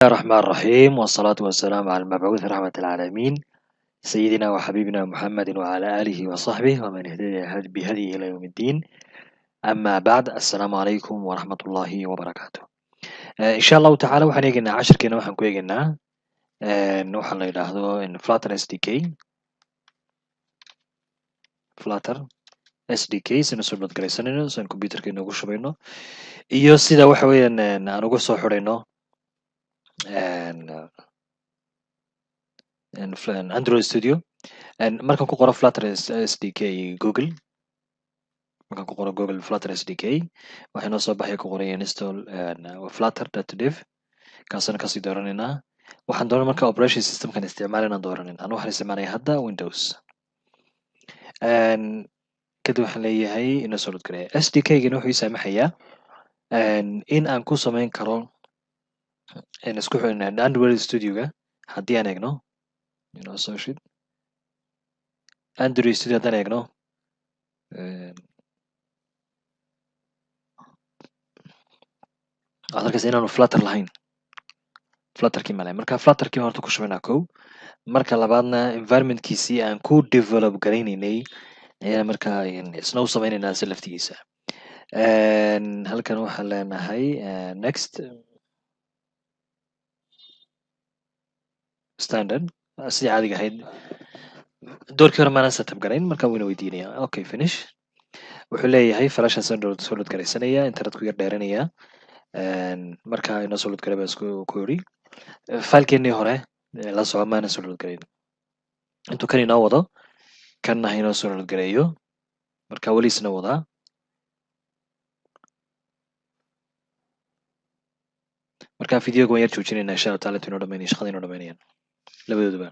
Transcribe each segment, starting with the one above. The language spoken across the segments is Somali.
الله الرحمن الرحيم والصلاة والسلام على المبعوث رحمة العالمين سيدنا وحبيبنا محمد وعلى آله وصحبه ومن اهتدى بهديه إلى يوم الدين أما بعد السلام عليكم ورحمة الله وبركاته إن شاء الله تعالى waxaan eegaynaa cashirkeena waxaan ku eegaynaa waxaan la yidhaahdo Flutter SDK Flutter SDK sina soo nodgaraysanayno saan computerkeena ugu shubayno iyo sida waxa weeyaan aan uga soo xidhayno Android Studio markaan ku qoro Flutter SDK Google markaan ku qoro Google Flutter SDK waxay noo soo baxay ku qoran install flutter.dev kaasana kasii dooranaynaa waxaan dooran marka operation systemkan isticmaalayna dooranin anu waxaan isticmaalaya hadda Windows kadib waxaan leeyahay inoo soo lodgaraya SDK-gana wuxuu ii saamaxayaa in aan ku samayn karo isku xidhna Android Studio-ga haddii aan eegno Android Studio haddaan eegno waxaad arkaysa inaanu Flutter lahayn Flutterkii male marka Flutterkii horta ku shubaynaa kow marka labaadna environmentkiisii aan ku develop garaynaynay ayaan markaa isna u samaynaynaa si laftigiisa halkan waxaan leenahay next standard sidii caadiga ahayd doorkii hore maanaan setup garayn marka wayna weydiinaya okay finish wuxuu leeyahay falashaasaan soo lodgaraysanaya internetku yar dheeranaya marka inoo soo lodgaray baan ku yidhi failkeenii hore la soco maanan soo lodgarayn intuu kan inoo wado kanna ha inoo soo lodgareeyo marka weli isna wadaa marka videoga waan yar joojinayna insha allah taala intuu inoo dhamaynaya shaqada inoo dhamaynayaan labadooduba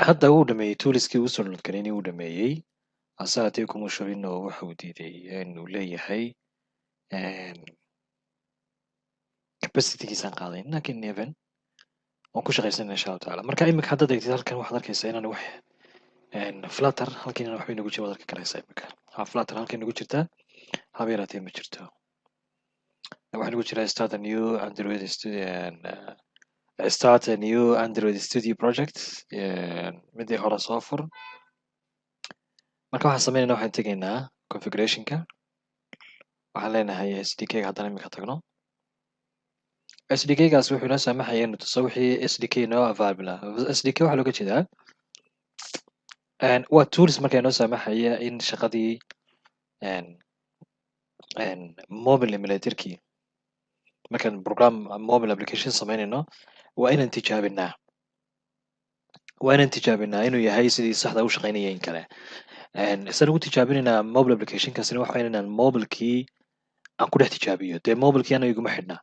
hadda uu dhameeyey tooliskii uu soo lodgarayn uu dhameeyey asaatee kuma shubin oo waxa uu diiday inuu leeyahay capacitygiisaan qaadayn laakiin even waan ku shaqaysanayna insha allah taala marka imika haddaad eegtid halkan waxaad arkaysaa inaan wax Flutter halkan inaan waxba inagu jiro waad arki karaysaa imika Flutter halkan inagu jirtaa haba yaraatee ma jirto waxaa inagu jira start a new Android Studio project midii hore soo fur marka waxaan sameynayna waxaan tegaynaa configurationka waxaan leenahay SDK-ga haddana imika tagno SDK-gaas wuxuu inoo saamaxaya inuu tuso wixii SDK inoo available ah SDK waxaa looga jeedaa waa tools marka inoo saamaxaya in shaqadii mobile emulatorkii markaan program mobile application samaynayno waa inaan tijaabinaa inuu yahay sidii saxda u shaqaynaya in kale isaan ugu tijaabinaynaa mobile applicationkaasina waxa weyn inaan mobilekii aan ku dhex tijaabiyo dee mobilekii ana iguma xidhna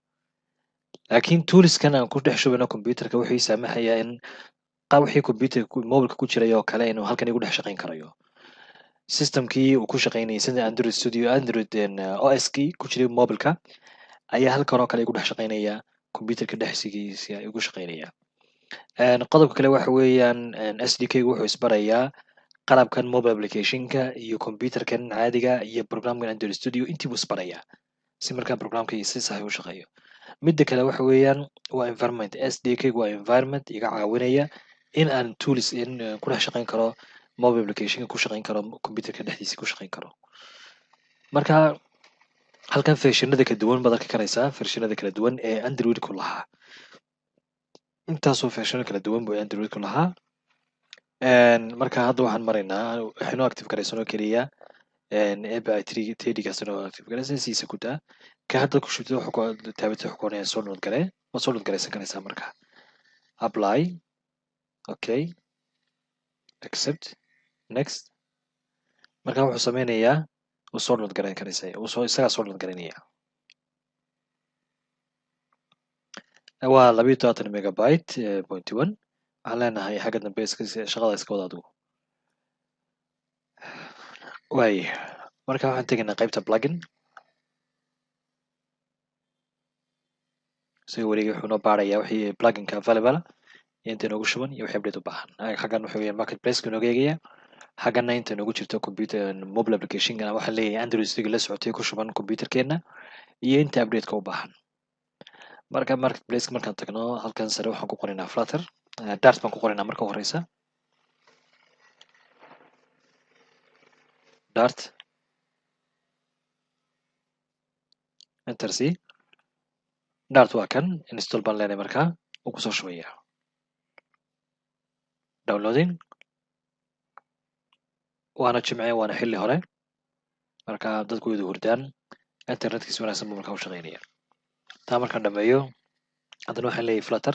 laakiin toolskan aan ku dhex shubino computerka wuxuu ii saamaxayaa in wixii computerka mobilka ku jiray oo kale inuu halkan igu dhex shaqayn karayo systemkii uu ku shaqaynayay sida Android Studio Android OS-kii ku jiray mobilka ayaa halkan oo kale igu dhex shaqaynaya computerka dhexsigiisa igu shaqaynaya qodobka kale waxa weeyaan SDK-gu wuxuu isbarayaa qalabkan mobile applicationka iyo computerkan caadiga iyo programkan Android Studio intii buu isbarayaa si markaa programkii si sax u shaqeeyo midda kale waxa weeyaan waa environment SDK-gu waa environment iga caawinaya in aan tools ku dhex shaqayn karo mobile applicationka ku shaqayn karo computerka dhexdiisa ku shaqayn karo marka halkan versionada kala duwan baad arki karaysaa versionada kala duwan ee Android ku lahaa intaasoo version kala duwan buu Android ku lahaa marka hadda waxaan maraynaa waxaynu active garaysanoo keliya API 3D-gaas inoo active garaysan siisa ku daa ka hadda ku shubtid taabita xukuunaya soo lodgare waad soo lodgaraysan karaysaa marka apply okay accept next marka wuxuu sameynayaa uu soo lodgarayn karaysaa isagaa soo lodgaraynaya waa 22 megabyte point 1 waxaan leenahay xagga dambe shaqada iska wada adigu waay marka waxaan tegaynaa qaybta plugin isaga wareegay wuxuu noo baarayaa wixii pluginka available iyo inta inoogu shuban iyo wixii update u baahan xaggan wuxuu yahay marketplace-ka inooga eegaya xaggana inta inoogu jirto computer mobile application waxaan leeyahay Android Studio la socotay ku shuban computerkeena iyo inta updateka u baahan. marka marketplaceka markaan tagno halkan sare waxaan ku qoraynaa flutter dart baan ku qoraynaa marka horeysa dart enter c dart waa kan install baan leenahay markaa uu kusoo shubaya downloading waana jimce waana xilli hore marka dadku wada hurdaan internetkiisa wanaagsan buu markaa u shaqeynaya taa markaan dhameeyo haddana waxaan leeyahay flutter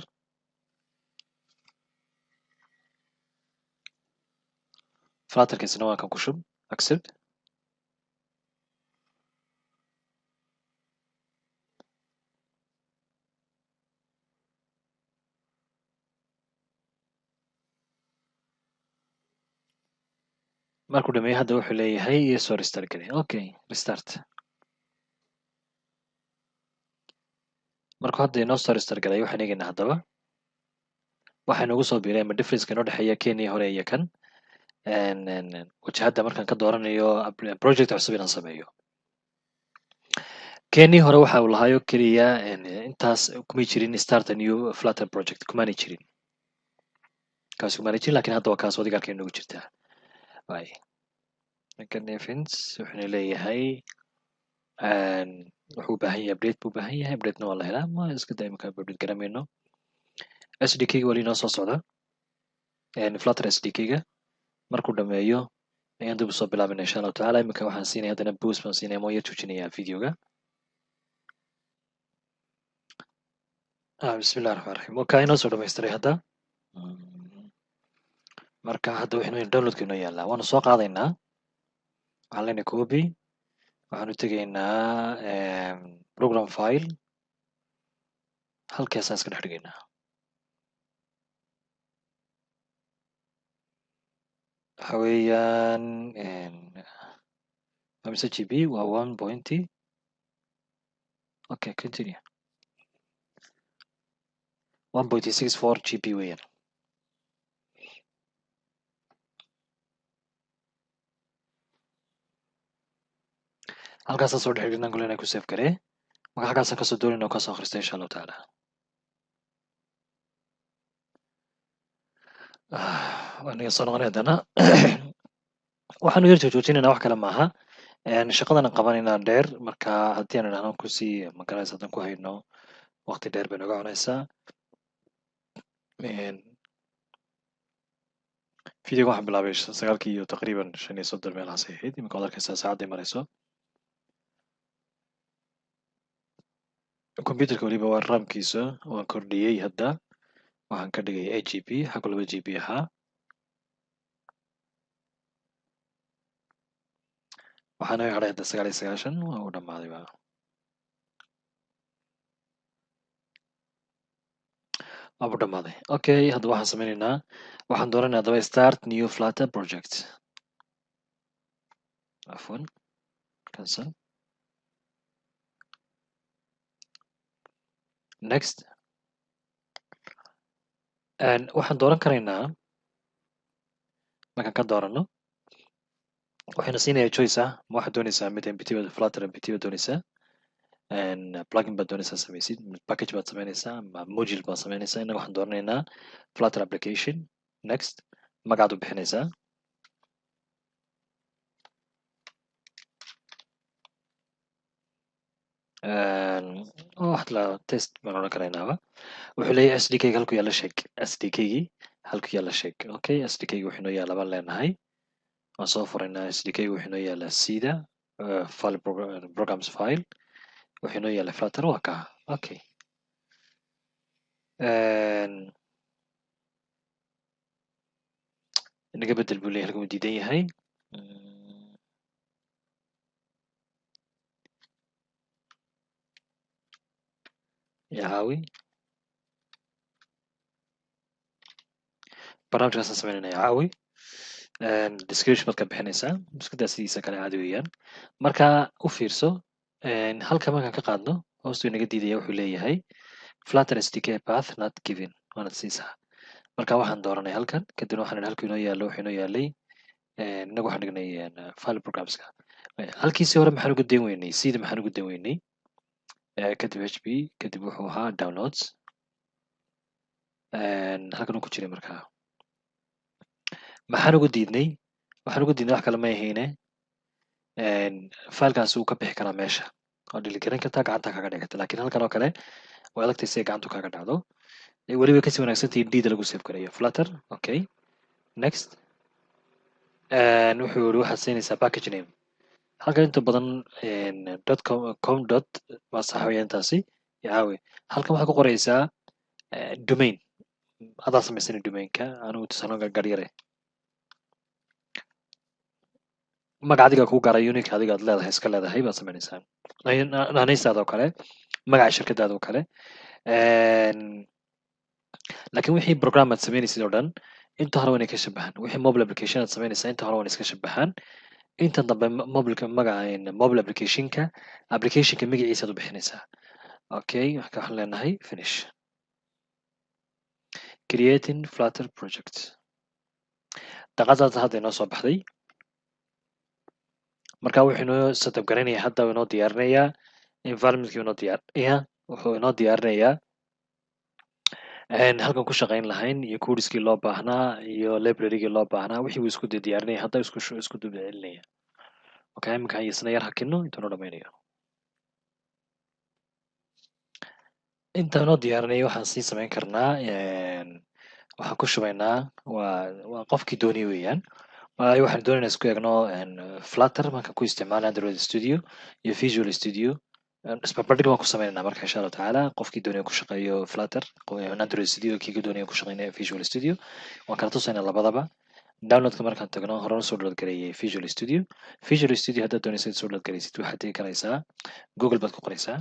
flutterkiisana waa kan ku shub accept markuu dhameeyo hadda wuxuu leeyahay soo restart geli okay restart markuu hadda inoo soo restart galay waxaan eegaynaa haddaba waxaa inoogu soo biiray ama differenceka inoo dhexeeya kenya hore iyo kan wajahada markaan ka dooranayo project cusub inaan sameeyo kenya hore waxa uu lahaayo keliya intaas kumay jirin start a new flutter project kumaanay jirin kaasi kumaanay jirin lakin hadda waa kaas wadigalka inoogu jirtaa ninkan events wuxuuna leeyahay wuxuu u baahan yahay update buu u baahan yahay updatena waa la helaa ma iska daa imika update garamayno SDK-ga wali inoo soo socda flutter SDK-ga markuu dhameeyo ayaan dib usoo bilaabina insha allahu tacaala imika waxaan siinaya haddana boost baan siinaya moo yar joojinaya videoga bismillahi raxmaan raxiim waka inoo soo dhamaystiray hadda marka hadda waxaynu downloadka inoo yaallaa waanu soo qaadaynaa waxaan leenahay copy waxaan u tegaynaa program file halkaasaan iska dhex dhigaynaa waxa weeyaan mise gb waa 1.0 okay continue 1.64 gb weeyaan halkaasaan soo dhex dhignaan golena ku save garee marka halkaasaan kasoo doonayna oo kasoo akhrista insha allahu tacaala waaniga soo noqonay haddana waxaanu yar joojinaynaa wax kale maaha shaqadan qabanaynaa dheer marka haddii aan idhahno kusii magaranaysa haddaan ku hayno waqti dheer bay noga cunaysaa videoga waxaan bilaabay 9 iyo taqriiban 5 meelahaas ay ahayd imika waad arkaysaa saacadday marayso computerka weliba waa ramkiisa waan kordhiyey hadda waxaan ka dhigay 8 gb xaggu 2 gb ahaa waxaana hadhay hadda 9 waa u dhammaaday ba waabu dhammaaday okay hadda waxaan sameynaynaa waxaan dooranay haddaba start new flutter project afwan cancel next waxaan dooran karaynaa markaan ka doorano waxayna siinaya choice ah ma waxaad doonaysaa mid mpt flutter mpt baad doonaysaa plugin baad doonaysaa samaysid package baad samaynaysaa ama module baad samaynaysaa innaga waxaan dooranaynaa flutter application next magacaad u bixinaysaa wax la test baan odhan karaynaaba wuxuu leeyahay SDK-ga halku yaalla sheeg SDK-gii halku yaalla sheeg okay SDK-ga wuxuu inoo yaalla baan leenahay waan soo furaynaa SDK-ga wuxuu inoo yaallaa sida file programs file wuxuu inoo yaallaa flutter waa kaa okay inaga bedel buu leeyahay halkuu diidan yahay yacaawi barnaamijkaasaan sameynayna yacaawi description baad ka bixinaysaa iskadaa sidiisa kale caadi weeyaan marka u fiirso halka markaan ka qaadno hoostuu inaga diidaya wuxuu leeyahay flutter SDK path not given waanad siisaa marka waxaan dooranay halkan kadibna waxaan halku inoo yaallo wuxuu inoo yaallay inagu waxaan dhignay file programska halkiisii hore maxaan ugu dan weynay sida maxaan ugu dan weynay kadib hp kadib wuxuu ahaa downloads halkan uu ku jiray markaa maxaan ugu diidnay wax kale ma ahayne filekaasi uu ka bixi karaa meesha oo dhiligaran kartaa gacanta kaga dhigata lakin halkan oo kale way adagtay si ay gacantu kaga dhacdo weliba kasii wanaagsantahay d da lagu save garayo flutter okay next wuxuu yiri waxaad siinaysaa package name halkan inta badan com waa sax weeyaan taasi yaawe halkan waxaad ku qoraysaa domain adaa samaysana domainka anigu tusaale garyare magac adiga kuu gaara unique adiga aad leedahay iska leedahay baad samaynaysaa naanaystaada oo kale magaca shirkadaada oo kale laakiin wixii program aad samaynaysid oo dhan inta hore waanay ka shabahan wixii mobile application aad samaynaysaa inta hore waan iska shabahan inta dambe mobileka magaca mobile applicationka magaciisa aad u bixinaysaa okay waxaan leenahay finish creating flutter project daqadaas hadda inoo soo baxday marka wuxuu inoo setup garanaya hadda inoo diyaarinayaa environmentkii inoo diyaar wuxuu inoo diyaarinayaa halkan ku shaqayn lahayn iyo codiskii loo baahnaa iyo librarygii loo baahnaa wixii uu isku diyaarinaya hadda isku dubcelinaya okay iminka isna yar hakino intuu noo dhamaynayo inta inoo diyaarinaya waxaan sii samayn karnaa waxaan ku shubaynaa waa qofkii doonaya weeyaan waayo waxaan doonaynaa isku eegno flutter markaan ku isticmaalo android studio iyo visual studio isbarbardhig waan ku sameynaynaa marka insha allahu tacaala qofkii doonaya ku shaqeeyo flutter android studio kiiga doonaya ku shaqeynaya visual studio waan kala tusaynaa labadaba downloadka markaan tagno horena soo download gareeyay visual studio haddaad doonaysa soo download gareysid waxaad tegi karaysaa google baad ku qoraysaa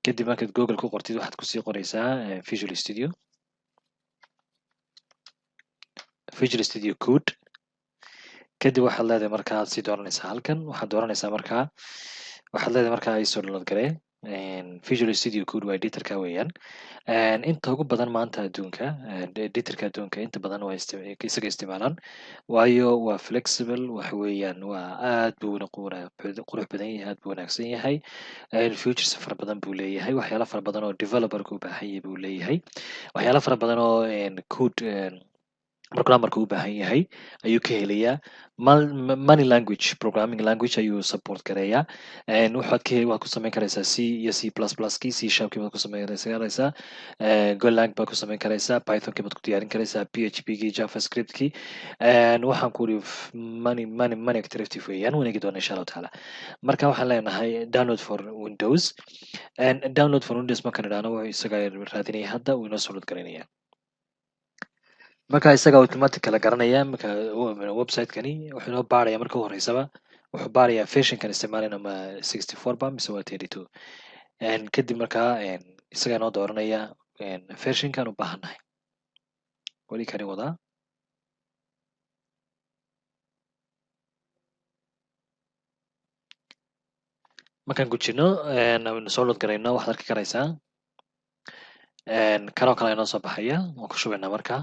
kadib markaad google ku qortid waxaad kusii qoraysaa visual studio code kadib waxaad leedahay markaa sii dooranaysaa halkan waxaad dooranaysaa markaa waxaad leedahay markaa isoo download garee visual studio code waa editorka weeyaan inta ugu badan maanta adduunka editorka adduunka inta badan waa isaga isticmaalaan waayo waa flexible waxa weeyaan waa aad buu qurux badan yahay aad buu wanaagsan yahay features fara badan buu leeyahay waxyaalo fara badan oo developerka u baahan yahay buu leeyahay waxyaalo fara badan oo code programmerka u baahan yahay ayuu ka helayaa money language programming language ayuu support gareeyaa waxaad ku samayn karaysaa c iyo c plus plus kii c sharpkii baad ku samayn karaysaa golang baad ku samayn karaysaa python kii baad ku diyaarin karaysaa php kii javascript kii waxaan ku uri money active weeyaan wanagi doona insha allahu tacaala marka waxaan leenahay download for windows markaan idhaahno wuxuu isaga raadinaya hadda uu inoo soo lod garaynaya marka isaga automatic kala garanaya marka website-kani wuxuu inoo baaraya marka u horeysaba wuxuu baarayaa versionkan isticmaalayna ma 64 ba mise waa 32 kadib markaa isaga inoo dooranaya versionkan u baahannahay weli kani wadaa markaan gujino soo load garayno waxaad arki karaysaa kanoo kale inoo soo baxaya waan ku shubaynaa markaa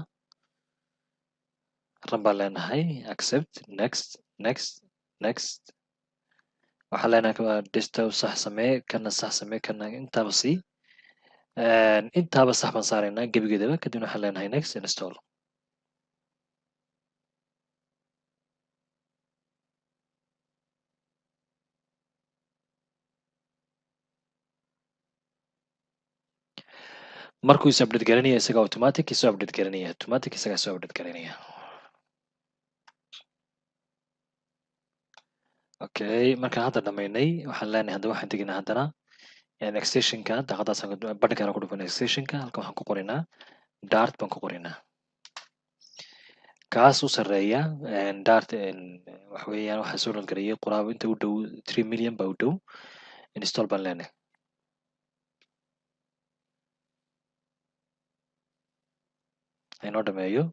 ran baan leenahay accept next waxaan leenahay desktop sax samee kana sax samee kana intaaba sii intaaba sax baan saaraynaa gebigeedaba kadibna waxaan leenahay next install markuu is update garanaya isaga automatic isoo update garanaya automatic isaga soo update garanaya okay markaan hadda dhamaynay waxaan leenahay hadda waxaan teginaa haddana extensionka daaqadaas badhankaan ku dhufana extensionka halkan waxaan ku qorinaa dart baan ku qorinaa kaas u sarreeya dart waxa weeyaan waxaa soo nolgarayay qoraabo inta u dhow 3 million baa u dhow install baan leenahay inoo dhameeyo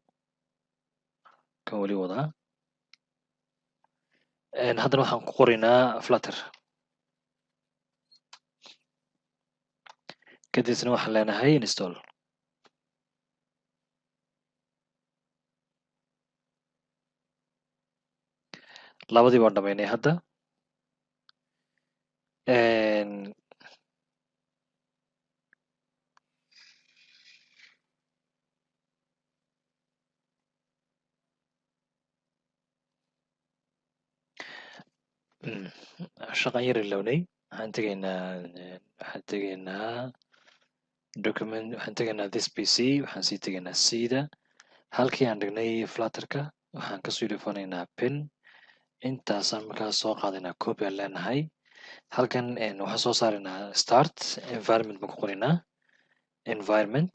kan weli wadaa haddana waxaan ku qorinaa flutter kadibna waxaan leenahay install labadii baan dhamaynay hadda shaqan yar ilownay waxaan tegaynaa document waxaan tegaynaa this pc waxaan sii tegaynaa cda halkii aan dhignay flutterka waxaan kasoo dhifanaynaa pin intaasaan markaas soo qaadaynaa copy aan leenahay halkan waxaan soo saaraynaa start environment baan ku qoraynaa environment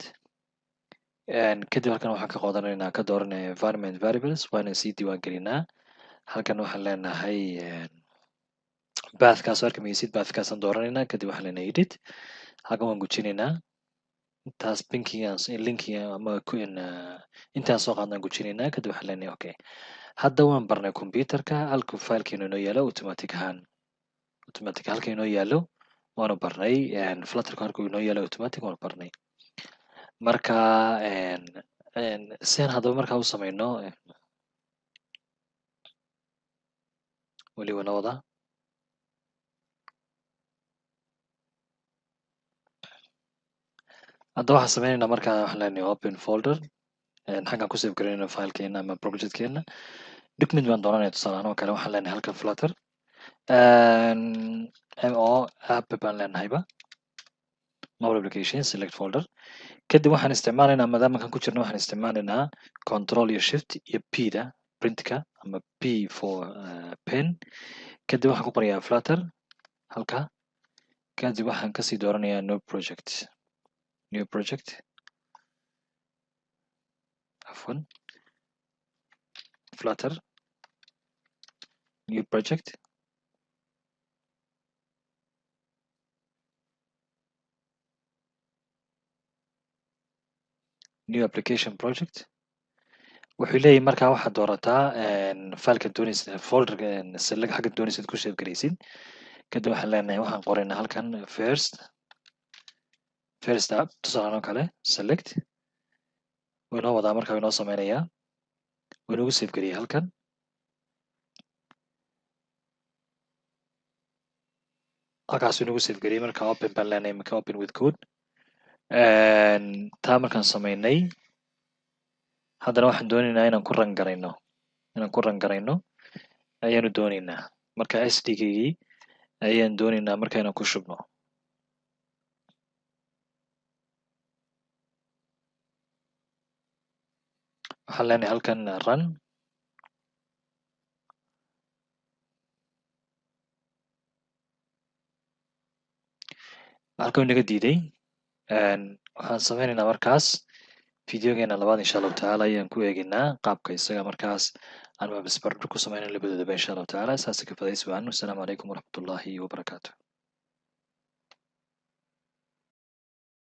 kadib halkan waxaan ka qoodanaynaa ka dooranaya environment variables waana sii diiwaan gelinaa halkan waxaan leenahay bathkaas arki maysid bathkaasaan dooranaynaa kadib waxaan leenahay edit halkan waan gujinaynaa intaas linkiga ama intaan soo qaadnaan gujinaynaa kadib waxaan leenahay okay hadda waan barnay computerka halku filekeenu inoo yaalo automatic halka inoo yaalo waanu barnay flutterka halku inoo yaalo automatic waanu barnay marka sian haddaba markaa u samayno weliba nawada hadda waxaan sameynaynaa markaa waxaan leenahay open folder xaggaan ku save garaynayna filekeena ama projectkeena document baan doonanaya tusaale ahaan oo kale waxaan leenahay halkan flutter mo app baan leenahayba mobile application select folder kadib waxaan isticmaalaynaa maadaama kan ku jirna waxaan isticmaalaynaa control iyo shift iyo p da printka ama p for pen kadib waxaan ku qorayaa flutter halka kadib waxaan kasii dooranayaa new project afwan flutter new project new application project wuxuu leeyahay markaa waxaad doorataa fileka doonaysid folderka xagga doonaysid ku save garaysid kadib waxaan leenahay waxaan qoraynaa halkan first app tusaale oo kale select wuu inoo wadaa markaa inoo sameynayaa wuu inoogu save gariyay halkan halkaas inoogu save gariyay markaa open baan leenahay marka open with code taa markaan sameynay haddana waxaan doonaynaa inaan ku ran garayno ayaanu doonaynaa marka sdkgii ayaan doonaynaa marka inaan ku shubno waxaan leenahay halkan run halkan inaga diiday waxaan sameynaynaa markaas videogeena labaad insha allahu tacaala ayaan ku eegaynaa qaabka isaga markaas aan mabisbarbar ku sameynay labadoodaba insha allahu tacaala saasi ka fadaysi wacan wasalaamu calaykum waraxmatullaahi wabarakaatu